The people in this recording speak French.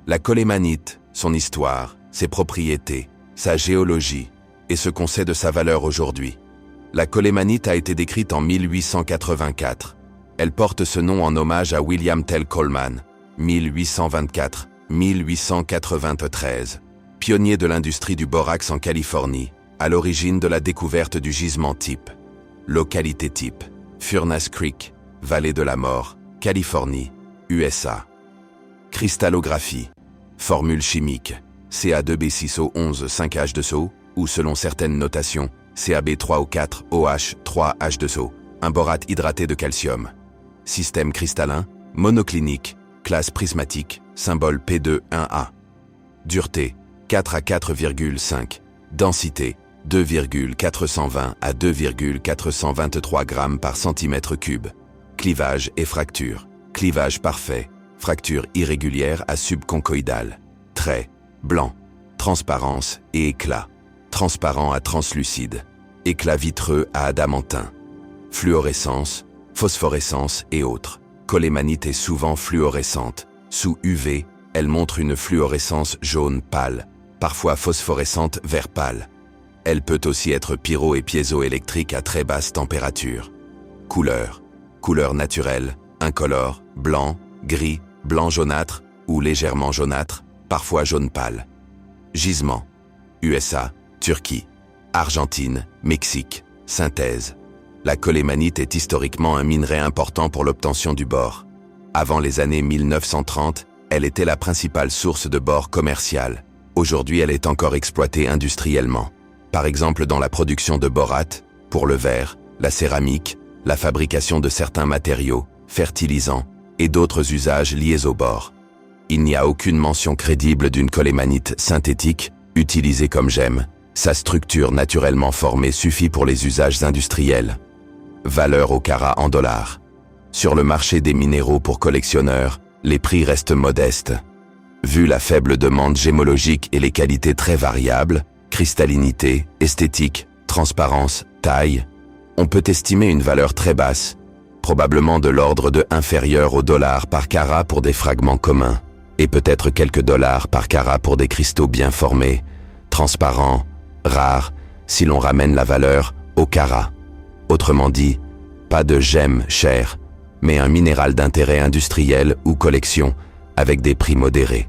La colémanite, son histoire, ses propriétés, sa géologie et ce qu'on sait de sa valeur aujourd'hui. La colémanite a été décrite en 1884. Elle porte ce nom en hommage à William Tell Coleman, 1824-1893, pionnier de l'industrie du borax en Californie, à l'origine de la découverte du gisement type. Localité type, Furnace Creek, Vallée de la Mort, Californie, USA. Cristallographie. Formule chimique, Ca2b6o11 5H2SO, ou selon certaines notations, CaB3O4OH3H2SO, un borate hydraté de calcium. Système cristallin, monoclinique, classe prismatique, symbole P2-1A. Dureté, 4 à 4,5. Densité, 2,420 à 2,423 grammes par centimètre cube. Clivage et fracture. Clivage parfait. Fracture irrégulière à subconchoïdale. Trait, blanc. Transparence et éclat. Transparent à translucide. Éclat vitreux à adamantin. Fluorescence, phosphorescence et autres. Colémanite est souvent fluorescente. Sous UV, elle montre une fluorescence jaune pâle, parfois phosphorescente vert pâle. Elle peut aussi être pyro- et piézoélectrique à très basse température. Couleur. Couleur naturelle, incolore, blanc, gris, blanc jaunâtre ou légèrement jaunâtre, parfois jaune pâle. Gisement. USA, Turquie, Argentine, Mexique, synthèse. La colémanite est historiquement un minerai important pour l'obtention du bore. Avant les années 1930, elle était la principale source de bore commercial. Aujourd'hui, elle est encore exploitée industriellement. Par exemple dans la production de borates, pour le verre, la céramique, la fabrication de certains matériaux, fertilisants et d'autres usages liés au bore. Il n'y a aucune mention crédible d'une colémanite synthétique, utilisée comme gemme. Sa structure naturellement formée suffit pour les usages industriels. Valeur au carat en dollars. Sur le marché des minéraux pour collectionneurs, les prix restent modestes. Vu la faible demande gémologique et les qualités très variables, cristallinité, esthétique, transparence, taille, on peut estimer une valeur très basse, probablement de l'ordre de inférieur au dollar par carat pour des fragments communs, et peut-être quelques dollars par carat pour des cristaux bien formés, transparents, rares, si l'on ramène la valeur au carat. Autrement dit, pas de gemme chère, mais un minéral d'intérêt industriel ou collection avec des prix modérés.